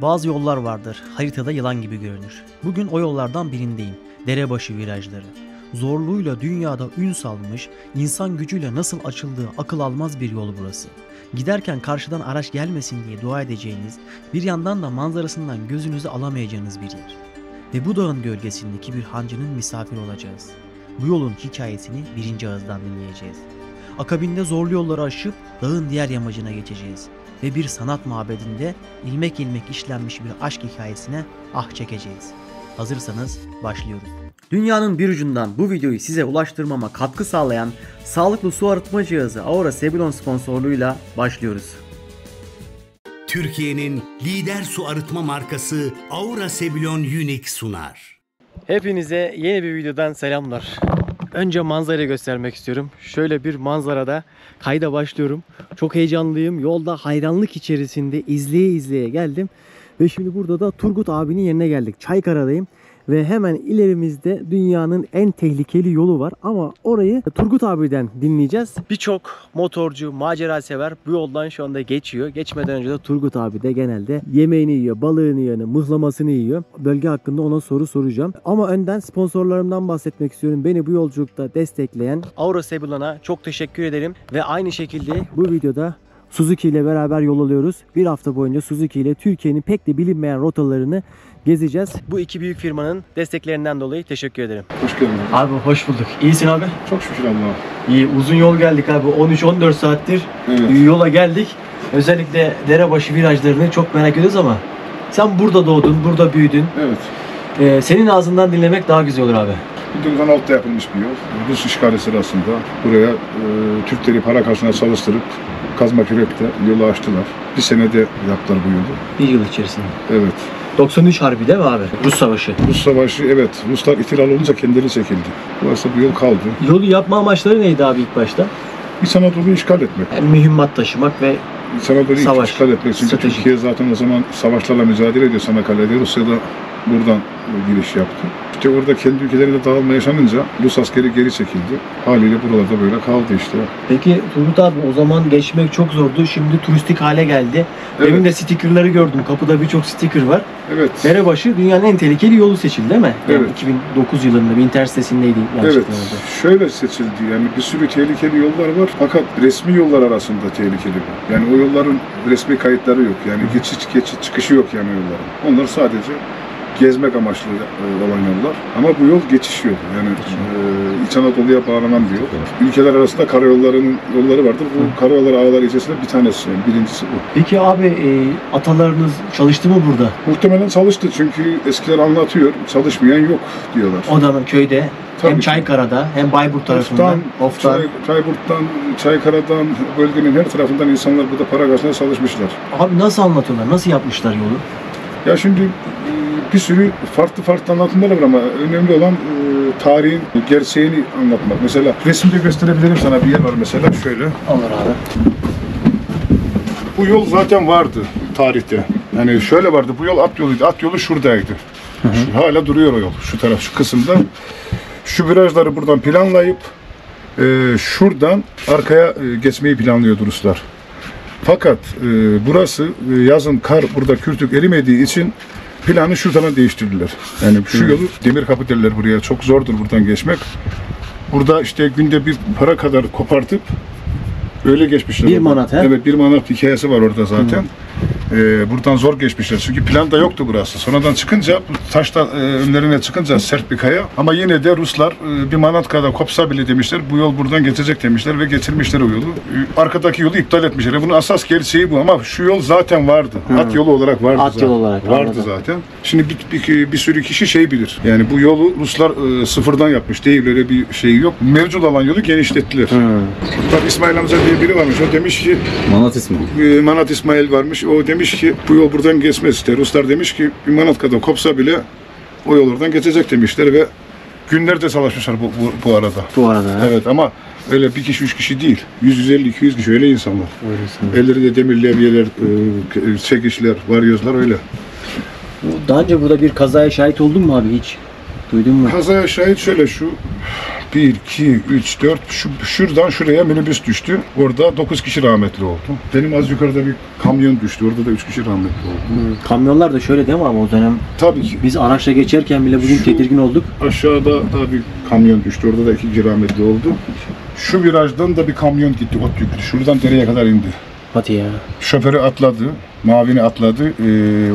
Bazı yollar vardır, haritada yılan gibi görünür. Bugün o yollardan birindeyim. Derebaşı virajları. Zorluğuyla dünyada ün salmış, insan gücüyle nasıl açıldığı akıl almaz bir yol burası. Giderken karşıdan araç gelmesin diye dua edeceğiniz, bir yandan da manzarasından gözünüzü alamayacağınız bir yer. Ve bu dağın gölgesindeki bir hancının misafir olacağız. Bu yolun hikayesini birinci ağızdan dinleyeceğiz. Akabinde zorlu yolları aşıp dağın diğer yamacına geçeceğiz. Ve bir sanat mabedinde ilmek ilmek işlenmiş bir aşk hikayesine ah çekeceğiz. Hazırsanız başlıyoruz. Dünyanın bir ucundan bu videoyu size ulaştırmama katkı sağlayan sağlıklı su arıtma cihazı Aura Sebulon sponsorluğuyla başlıyoruz. Türkiye'nin lider su arıtma markası Aura Sebulon Unique sunar. Hepinize yeni bir videodan selamlar. Önce manzarayı göstermek istiyorum. Şöyle bir manzarada kayda başlıyorum. Çok heyecanlıyım. Yolda hayranlık içerisinde izleye izleye geldim. Ve şimdi burada da Turgut abinin yerine geldik. Çaykara'dayım. Ve hemen ilerimizde dünyanın en tehlikeli yolu var. Ama orayı Turgut abiden dinleyeceğiz. Birçok motorcu, macera sever bu yoldan şu anda geçiyor. Geçmeden önce de Turgut abi de genelde yemeğini yiyor, balığını yiyor, mıhlamasını yiyor. Bölge hakkında ona soru soracağım. Ama önden sponsorlarımdan bahsetmek istiyorum. Beni bu yolculukta destekleyen Aura Sebulon'a çok teşekkür ederim. Ve aynı şekilde bu videoda Suzuki ile beraber yol alıyoruz. Bir hafta boyunca Suzuki ile Türkiye'nin pek de bilinmeyen rotalarını gezeceğiz. Bu iki büyük firmanın desteklerinden dolayı teşekkür ederim. Hoş geldin. Abi hoş bulduk. İyisin abi? Çok şükür Allah'a. İyi. Uzun yol geldik abi. 13-14 saattir yola geldik. Özellikle Derebaşı virajlarını çok merak ediyoruz ama sen burada doğdun, burada büyüdün. Evet. Senin ağzından dinlemek daha güzel olur abi. 1916'da yapılmış bir yol. Rus işgali sırasında buraya Türkleri para karşılığında çalıştırıp kazma kürekle yolu açtılar. Bir senede yaptılar bu yolu. Bir yıl içerisinde. Evet. 93 Harbi değil mi abi? Rus Savaşı. Rus Savaşı, evet. Ruslar ihtilal olunca kendileri çekildi. Dolayısıyla bu yol kaldı. Yolu yapma amaçları neydi abi ilk başta? İç Anadolu'yu işgal etmek. Yani mühimmat taşımak ve İç Anadolu'yu savaş. işgal etmek. Çünkü Strateji. Türkiye zaten o zaman savaşlarla mücadele ediyor Çanakkale'de. Rusya da buradan giriş yaptı. İşte orada kendi ülkelerinde dağılma yaşanınca Rus askeri geri çekildi. Haliyle buralarda böyle kaldı işte. Peki Turgut abi o zaman geçmek çok zordu. Şimdi turistik hale geldi. Evet. Demin de stikerleri gördüm. Kapıda birçok stiker var. Evet. Derebaşı dünyanın en tehlikeli yolu seçildi değil mi? Yani Evet. 2009 yılında bir internet sitesindeydi. Evet, şöyle seçildi yani bir sürü tehlikeli yollar var fakat resmi yollar arasında tehlikeli bu. Yani o yolların resmi kayıtları yok yani geçit çıkışı yok yani yolların. Onlar sadece gezmek amaçlı olan yollar ama bu yol geçiş yolu yani İç Anadolu'ya bağlanan bir yol. Ülkeler arasında karayollarının yolları vardır. Bu karayolları ağları içerisinde bir tanesi yani birincisi bu. Peki abi atalarınız çalıştı mı burada? Muhtemelen çalıştı çünkü eskiler anlatıyor çalışmayan yok diyorlar. Odanın köyde Tabii hem ki. Çaykara'da hem Bayburt tarafından, Of'tan. Çayburt'tan, Çaykara'dan, bölgenin her tarafından insanlar burada para karşılığında çalışmışlar. Abi nasıl anlatıyorlar? Nasıl yapmışlar yolu? Ya şimdi bir sürü farklı anlatımlar var ama önemli olan tarihin gerçeğini anlatmak. Mesela resimde gösterebilirim sana bir yer var mesela şöyle. Olur abi. Bu yol zaten vardı tarihte. Yani şöyle vardı bu yol at yoluydu. At yolu şuradaydı. Hala duruyor o yol şu taraf şu kısımda. Şu virajları buradan planlayıp şuradan arkaya geçmeyi planlıyordu Ruslar. Fakat burası yazın kar burada kürtük erimediği için planı şuradan değiştirdiler. Yani şu yolu demir kapı derler buraya. Çok zordur buradan geçmek. Burada işte günde bir para kadar kopartıp öyle geçmişler. 1 manat he? Evet 1 manat hikayesi var orada zaten. Buradan zor geçmişler. Çünkü planda yoktu burası. Sonradan çıkınca taşta önlerine çıkınca sert bir kaya. Ama yine de Ruslar 1 manat kadar kopsa bile demişler. Bu yol buradan geçecek demişler ve getirmişler o yolu. Arkadaki yolu iptal etmişler. Bunun asas gerçeği bu ama şu yol zaten vardı. At yolu olarak vardı At zaten. yolu olarak, vardı anladım. zaten. Şimdi bir sürü kişi şey bilir. Yani bu yolu Ruslar sıfırdan yapmış değil. Öyle bir şey yok. Mevcut olan yolu genişlettiler. Bak İsmail amca diye biri varmış. O demiş ki Manat İsmail varmış. O demiş ki bu yol buradan geçmez işte. Ruslar demiş ki 1 manat kadar kopsa bile o yol oradan geçecek demişler ve günlerde savaşmışlar bu arada. Bu arada. Evet ama öyle bir kişi 3 kişi değil. 150-200 kişi öyle insanlar. Ellerinde demir levyeler, çekişler, varyozlar öyle. Daha önce burada bir kazaya şahit oldun mu abi hiç? Duydun mu? Kazaya şahit şöyle şu 1, 2, 3, 4, şuradan şuraya minibüs düştü. Orada 9 kişi rahmetli oldu. Benim az yukarıda bir kamyon düştü. Orada da 3 kişi rahmetli oldu. Kamyonlar da şöyle değil mi ama o dönem Tabii ki. biz araçla geçerken bile bugün Şu- tedirgin olduk. Aşağıda da bir kamyon düştü. Orada da 2 kişi rahmetli oldu. Şu virajdan da bir kamyon gitti. Ot yüklü. Şuradan dereye kadar indi. Hadi ya. Şoförü atladı. Mavini atladı.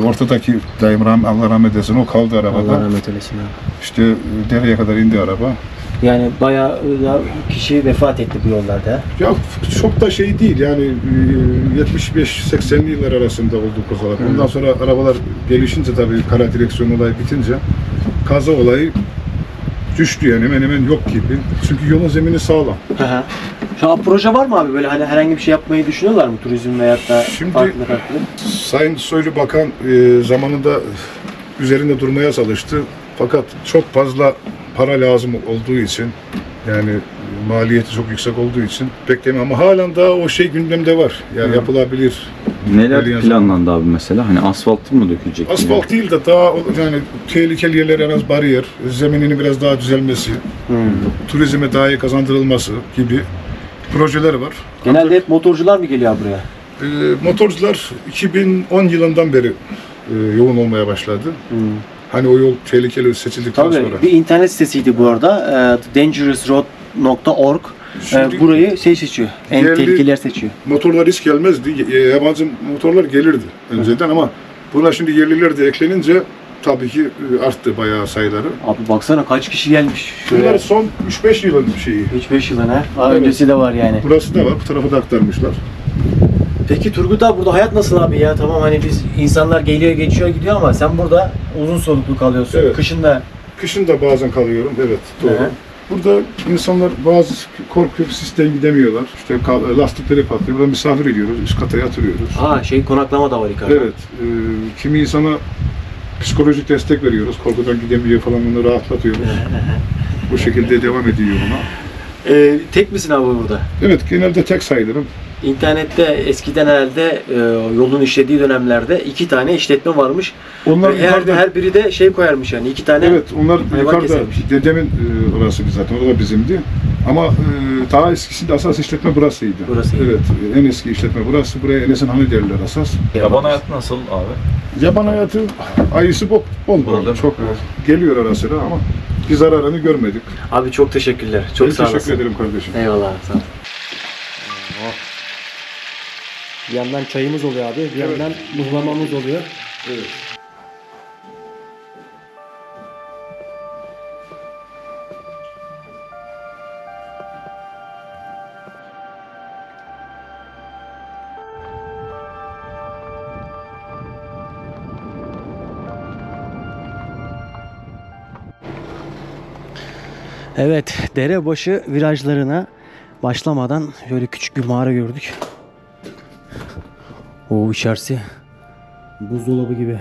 Ortadaki dayım Allah rahmet eylesin o kaldı arabada. Allah rahmet eylesin abi. İşte dereye kadar indi araba. Yani bayağı da kişi vefat etti bu yollarda. Ya çok da şey değil yani 75-80'li yıllar arasında oldu kazalar. Ondan sonra arabalar gelişince tabii kara direksiyon olayı bitince kaza olayı düştü yani hemen hemen yok gibi. Çünkü yolun zemini sağlam. Şu an proje var mı abi böyle hani herhangi bir şey yapmayı düşünüyorlar mı turizm veyahut da Şimdi- farklı? Sayın Soylu Bakan zamanında üzerinde durmaya çalıştı. Fakat çok fazla para lazım olduğu için yani maliyeti çok yüksek olduğu için beklemiyorum ama halen daha o şey gündemde var. Yani yapılabilir. Neler Böyle planlandı abi mesela? Hani asfaltı mı dökülecek? Asfalt değil de daha yani tehlikeli yerlere biraz bariyer, zemininin biraz daha düzelmesi, turizme daha iyi kazandırılması gibi projeler var. Genelde hep motorcular mı geliyor abi buraya? Motorcular 2010 yılından beri yoğun olmaya başladı. Hani o yol tehlikeli seçildikten Tabii sonra. bir internet sitesiydi bu arada. Dangerousroad.org. Şimdi Burayı şey seçiyor. En yerli- tehlikeli yer seçiyor. motorlar risk gelmezdi. Yabancı motorlar gelirdi önceden ama buna şimdi yerliler de eklenince tabii ki arttı bayağı sayıları. Abi baksana kaç kişi gelmiş Bunlar şuraya. son 3-5 yılın şeyi. 3-5 yılına. Evet. Öncesi de var yani. Burası da var, bu tarafa da aktarmışlar. Peki Turgut abi burada hayat nasıl abi ya? Tamam hani biz insanlar geliyor geçiyor gidiyor ama sen burada uzun soluklu kalıyorsun. Evet. Kışın da Kışın da bazen kalıyorum, evet doğru. Hı hı. Burada insanlar bazı korkuyor, sistem gidemiyorlar. İşte lastikleri patlıyor, burada misafir ediyoruz, üst kata yatırıyoruz. konaklama da var yukarıda. Evet, kimi insana psikolojik destek veriyoruz, korkudan gidemiyor falan onu rahatlatıyoruz. Bu şekilde devam ediyor buna. Tek misin abi burada? Evet, genelde tek sayılırım. İnternette eskiden herhalde yolun işlediği dönemlerde 2 tane işletme varmış. Onlar Ve yukarıda, her biri de şey koyarmış yani 2 tane. evet onlar hayvan yukarıda, kesermiş. dedemin orası zaten, o da bizimdi. Ama daha eskisinde asas işletme burasıydı. Burasıydı. Evet, en eski işletme burası. Buraya Enes'in Hanı derler asas. Yaban hayatı nasıl abi? Yaban hayatı ayısı bol Bol değil mi? çok geliyor ara sıra ama bir zararını görmedik. Abi çok teşekkürler. Çok Ben sağ olasın. teşekkür ederim kardeşim. Eyvallah sağ ol. Bir yandan çayımız oluyor abi, bir yandan muzlamamız oluyor. Evet. Evet, derebaşı virajlarına başlamadan şöyle küçük bir mağara gördük. O içerisi buzdolabı gibi.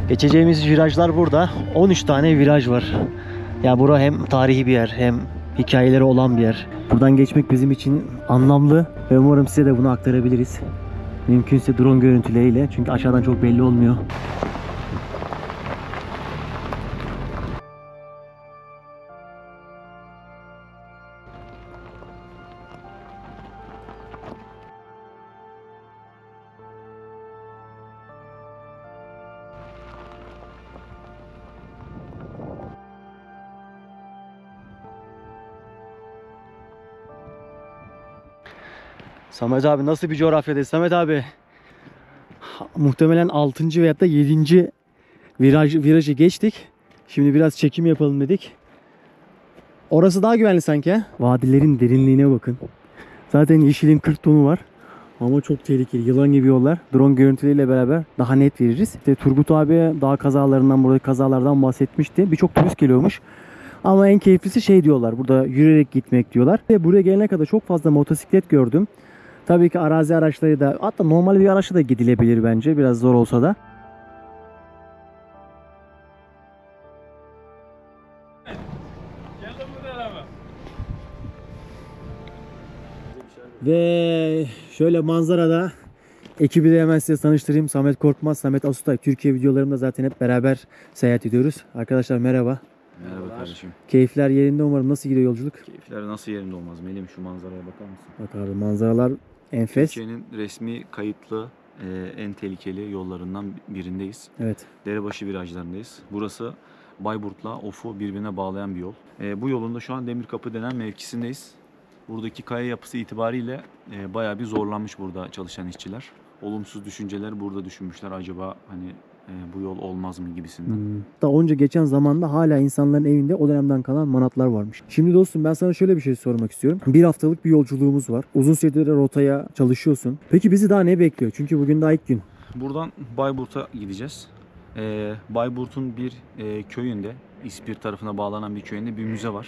Geçeceğimiz virajlar burada. 13 tane viraj var. Ya bura hem tarihi bir yer hem hikayeleri olan bir yer. Buradan geçmek bizim için anlamlı ve umarım size de bunu aktarabiliriz. Mümkünse drone görüntüleriyle çünkü aşağıdan çok belli olmuyor. Samet abi nasıl bir coğrafyadayız Samet abi? Muhtemelen 6. veyahut da 7. virajı geçtik. Şimdi biraz çekim yapalım dedik. Orası daha güvenli sanki ha? Vadilerin derinliğine bakın. Zaten yeşilin 40 tonu var. Ama çok tehlikeli. Yılan gibi yollar. Drone görüntüleriyle beraber daha net veririz. İşte Turgut abi dağ kazalarından, buradaki kazalardan bahsetmişti. Birçok turist geliyormuş. Ama en keyiflisi şey diyorlar. Burada yürüyerek gitmek diyorlar. Ve buraya gelene kadar çok fazla motosiklet gördüm. Tabii ki arazi araçları da, hatta normal bir araçla da gidilebilir bence. Biraz zor olsa da. Ve şöyle manzarada Ekibi de hemen size tanıştırayım. Samet Korkmaz, Samet Asutay. Türkiye videolarımda zaten hep beraber seyahat ediyoruz. Arkadaşlar merhaba. Merhaba kardeşim. Keyifler yerinde umarım. Nasıl gidiyor yolculuk? Keyifler nasıl yerinde olmaz? Melih, şu manzaraya bakar mısın? Bak abi, manzaralar enfes. Türkiye'nin resmi kayıtlı en tehlikeli yollarından birindeyiz. Evet. Derebaşı virajlarındayız. Burası Bayburt'la Of'u birbirine bağlayan bir yol. Bu yolun da şu an Demirkapı denen mevkisindeyiz. Buradaki kaya yapısı itibariyle bayağı bir zorlanmış burada çalışan işçiler. Olumsuz düşünceler burada düşünmüşler. Acaba hani bu yol olmaz mı gibisinden. Daha önce geçen zamanda hala insanların evinde o dönemden kalan manatlar varmış. Şimdi dostum ben sana şöyle bir şey sormak istiyorum. Bir haftalık bir yolculuğumuz var. Uzun süredir rotaya çalışıyorsun. Peki bizi daha ne bekliyor? Çünkü bugün daha ilk gün. Buradan Bayburt'a gideceğiz. Bayburt'un bir köyünde, İspir tarafına bağlanan bir köyünde bir müze var.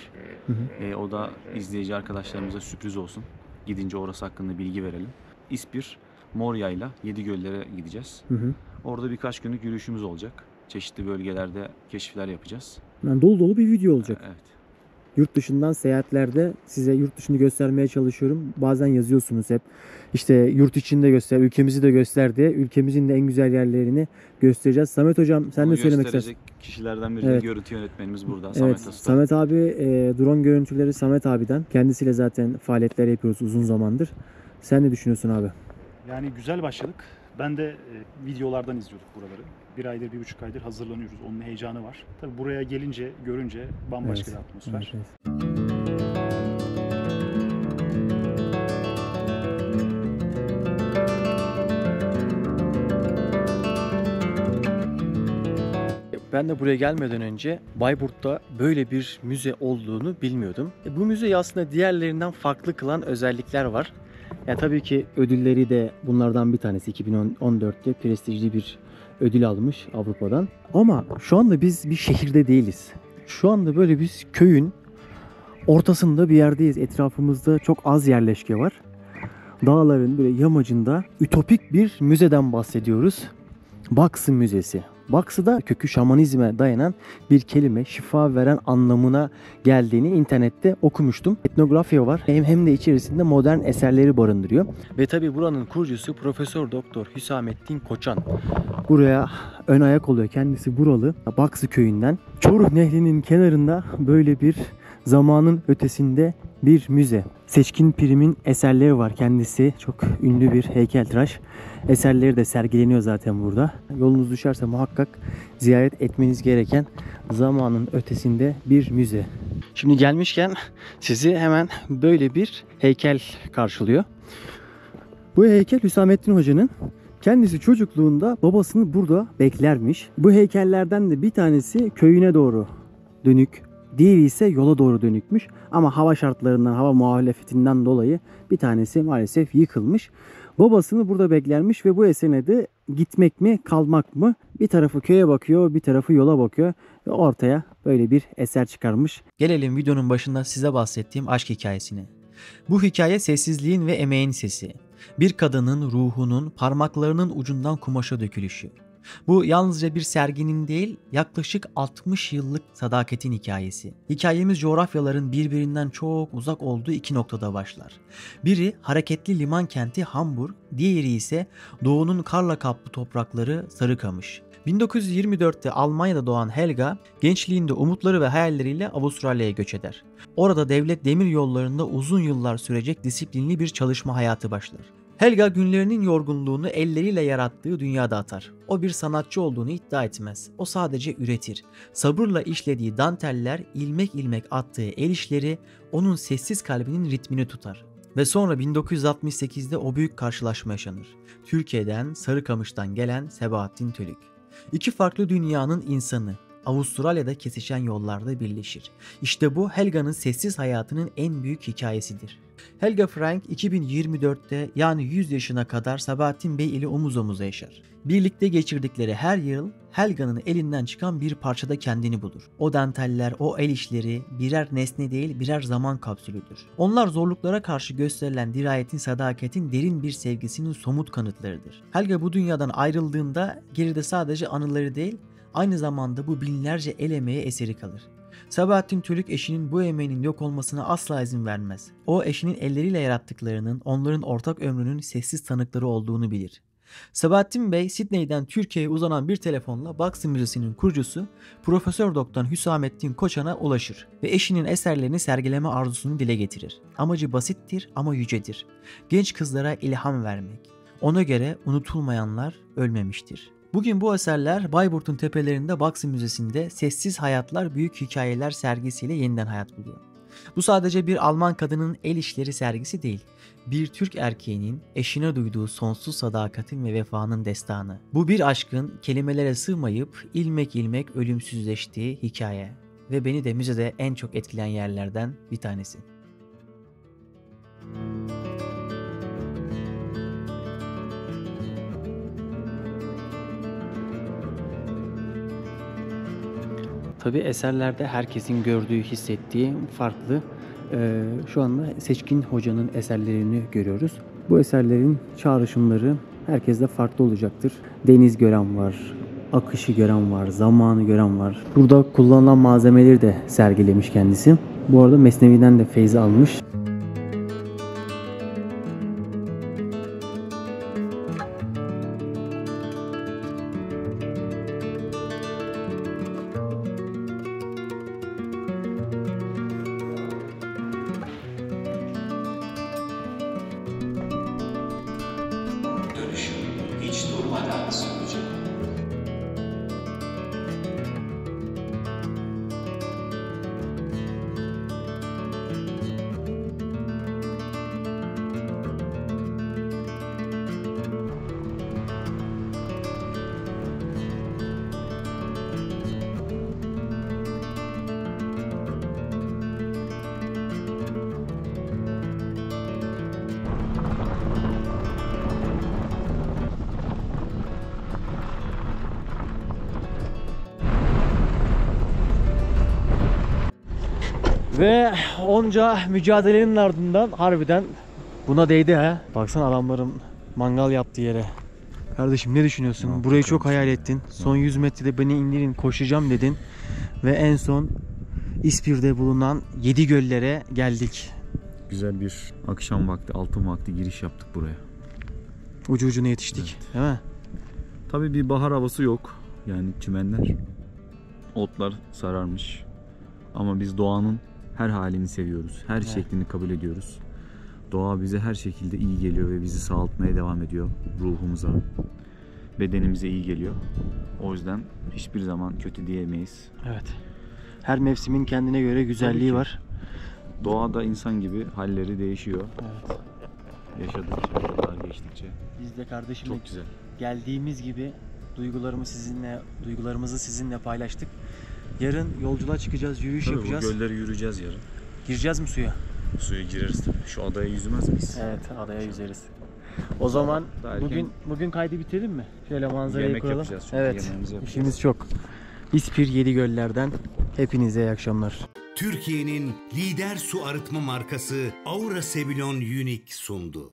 O da izleyici arkadaşlarımıza sürpriz olsun. Gidince orası hakkında bilgi verelim. İspir, Morya'yla Yedigöller'e gideceğiz. Orada birkaç günlük yürüyüşümüz olacak. Çeşitli bölgelerde keşifler yapacağız. Yani dolu dolu bir video olacak. Evet. Yurt dışından seyahatlerde size yurt dışını göstermeye çalışıyorum. Bazen yazıyorsunuz hep. İşte yurt içinde göster, ülkemizi de göster diye. Ülkemizin de en güzel yerlerini göstereceğiz. Samet hocam sen Bunu ne söylemek gösterecek istersin? kişilerden biri Evet. de görüntü yönetmenimiz burada. Evet, Samet Asutay. Samet abi drone görüntüleri Samet abiden. Kendisiyle zaten faaliyetler yapıyoruz uzun zamandır. Sen ne düşünüyorsun abi? Yani güzel başladık. Ben de videolardan izliyorduk buraları. 1 aydır, 1,5 aydır hazırlanıyoruz. Onun heyecanı var. Tabii buraya gelince, görünce bambaşka bir atmosfer. Evet. Ben de buraya gelmeden önce Bayburt'ta böyle bir müze olduğunu bilmiyordum. Bu müzeyi aslında diğerlerinden farklı kılan özellikler var. Ya tabii ki ödülleri de bunlardan bir tanesi. 2014'te prestijli bir ödül almış Avrupa'dan. Ama şu anda biz bir şehirde değiliz. Şu anda böyle biz köyün ortasında bir yerdeyiz. Etrafımızda çok az yerleşke var. Dağların böyle yamacında ütopik bir müzeden bahsediyoruz. Baksı Müzesi. Baksı da kökü şamanizme dayanan bir kelime, şifa veren anlamına geldiğini internette okumuştum. Etnografya var hem de içerisinde modern eserleri barındırıyor. Ve tabi buranın kurucusu Profesör Doktor Hüsamettin Koçan. Buraya ön ayak oluyor. Kendisi buralı. Baksı köyünden. Çoruh Nehri'nin kenarında böyle bir zamanın ötesinde bir müze. Seçkin Pirim'in eserleri var. Kendisi çok ünlü bir heykeltıraş. Eserleri de sergileniyor zaten burada. Yolunuz düşerse muhakkak ziyaret etmeniz gereken zamanın ötesinde bir müze. Şimdi gelmişken sizi hemen böyle bir heykel karşılıyor. Bu heykel Hüsamettin Hoca'nın. Kendisi çocukluğunda babasını burada beklermiş. Bu heykellerden de bir tanesi köyüne doğru dönük. Diğeri ise yola doğru dönükmüş. Ama hava şartlarından, hava muhalefetinden dolayı bir tanesi maalesef yıkılmış. Babasını burada beklermiş ve bu eserine de gitmek mi, kalmak mı? Bir tarafı köye bakıyor, bir tarafı yola bakıyor ve ortaya böyle bir eser çıkarmış. Gelelim videonun başında size bahsettiğim aşk hikayesine. Bu hikaye sessizliğin ve emeğin sesi. Bir kadının ruhunun parmaklarının ucundan kumaşa dökülüşü. Bu yalnızca bir serginin değil, yaklaşık 60 yıllık sadaketin hikayesi. Hikayemiz coğrafyaların birbirinden çok uzak olduğu iki noktada başlar. Biri hareketli liman kenti Hamburg, diğeri ise doğunun karla kaplı toprakları Sarıkamış. 1924'te Almanya'da doğan Helga, gençliğinde umutları ve hayalleriyle Avustralya'ya göç eder. Orada devlet demir yollarında uzun yıllar sürecek disiplinli bir çalışma hayatı başlar. Helga günlerinin yorgunluğunu elleriyle yarattığı dünyada atar. O bir sanatçı olduğunu iddia etmez. O sadece üretir. Sabırla işlediği danteller, ilmek ilmek attığı el işleri onun sessiz kalbinin ritmini tutar. Ve sonra 1968'de o büyük karşılaşma yaşanır. Türkiye'den, Sarıkamış'tan gelen Sebahattin Tölük. İki farklı dünyanın insanı Avustralya'da kesişen yollarda birleşir. İşte bu Helga'nın sessiz hayatının en büyük hikayesidir. Helga Frank 2024'te yani 100 yaşına kadar Sabahattin Bey ile omuz omuza yaşar. Birlikte geçirdikleri her yıl Helga'nın elinden çıkan bir parçada kendini bulur. O danteller, o el işleri birer nesne değil birer zaman kapsülüdür. Onlar zorluklara karşı gösterilen dirayetin, sadaketin, derin bir sevgisinin somut kanıtlarıdır. Helga bu dünyadan ayrıldığında geride sadece anıları değil, aynı zamanda bu binlerce el emeği eseri kalır. Sabahattin Tölük eşinin bu emeğinin yok olmasına asla izin vermez. O eşinin elleriyle yarattıklarının onların ortak ömrünün sessiz tanıkları olduğunu bilir. Sabahattin Bey, Sidney'den Türkiye'ye uzanan bir telefonla Baksı Müzesi'nin kurucusu Profesör Doktor Hüsamettin Koçan'a ulaşır ve eşinin eserlerini sergileme arzusunu dile getirir. Amacı basittir ama yücedir. Genç kızlara ilham vermek. Ona göre unutulmayanlar ölmemiştir. Bugün bu eserler Bayburt'un tepelerinde Baksı Müzesi'nde Sessiz Hayatlar Büyük Hikayeler sergisiyle yeniden hayat buluyor. Bu sadece bir Alman kadının el işleri sergisi değil, bir Türk erkeğinin eşine duyduğu sonsuz sadakatin ve vefanın destanı. Bu bir aşkın kelimelere sığmayıp ilmek ilmek ölümsüzleştiği hikaye ve beni de müzede en çok etkileyen yerlerden bir tanesi. Tabii eserlerde herkesin gördüğü, hissettiği farklı. Şu anda Seçkin Hoca'nın eserlerini görüyoruz. Bu eserlerin çağrışımları herkeste farklı olacaktır. Deniz gören var, akışı gören var, zamanı gören var. Burada kullanılan malzemeleri de sergilemiş kendisi. Bu arada Mesnevi'den de feyz almış. Ve onca mücadelenin ardından harbiden buna değdi ha. Baksana adamların mangal yaptığı yere. Kardeşim ne düşünüyorsun? Burayı çok hayal ettin. Son 100 metrede beni indirin, koşacağım dedin. Ve en son İspir'de bulunan 7 göllere geldik. Güzel bir akşam vakti, altın vakti giriş yaptık buraya. Ucu ucuna yetiştik, Evet. değil mi? Tabii bir bahar havası yok. Yani çimenler, otlar sararmış. Ama biz doğanın her halini seviyoruz. Her şeklini kabul ediyoruz. Doğa bize her şekilde iyi geliyor ve bizi sağaltmaya devam ediyor. Ruhumuza, bedenimize iyi geliyor. O yüzden hiçbir zaman kötü diyemeyiz. Evet. Her mevsimin kendine göre güzelliği var. Doğada insan gibi halleri değişiyor. Evet. Yaşadıkça, yıllar geçtikçe. Biz de kardeşimle Çok güzel. geldiğimiz gibi duygularımızı sizinle paylaştık. Yarın yolculuğa çıkacağız, yürüyüş Tabii yapacağız. bu gölleri yürüyeceğiz yarın. Gireceğiz mi suya? Suya gireriz tabii. Şu adaya yüzmez miyiz? Evet, adaya yüzeriz. O zaman Daha erken bugün kaydı bitirelim mi? Şöyle manzarayı yemek kuralım. yapacağız çünkü, Evet. yemeğimizi yapacağız. İşimiz çok. İspir Yedigöller'den hepinize iyi akşamlar. Türkiye'nin lider su arıtma markası Aura Sebilon Unique sundu.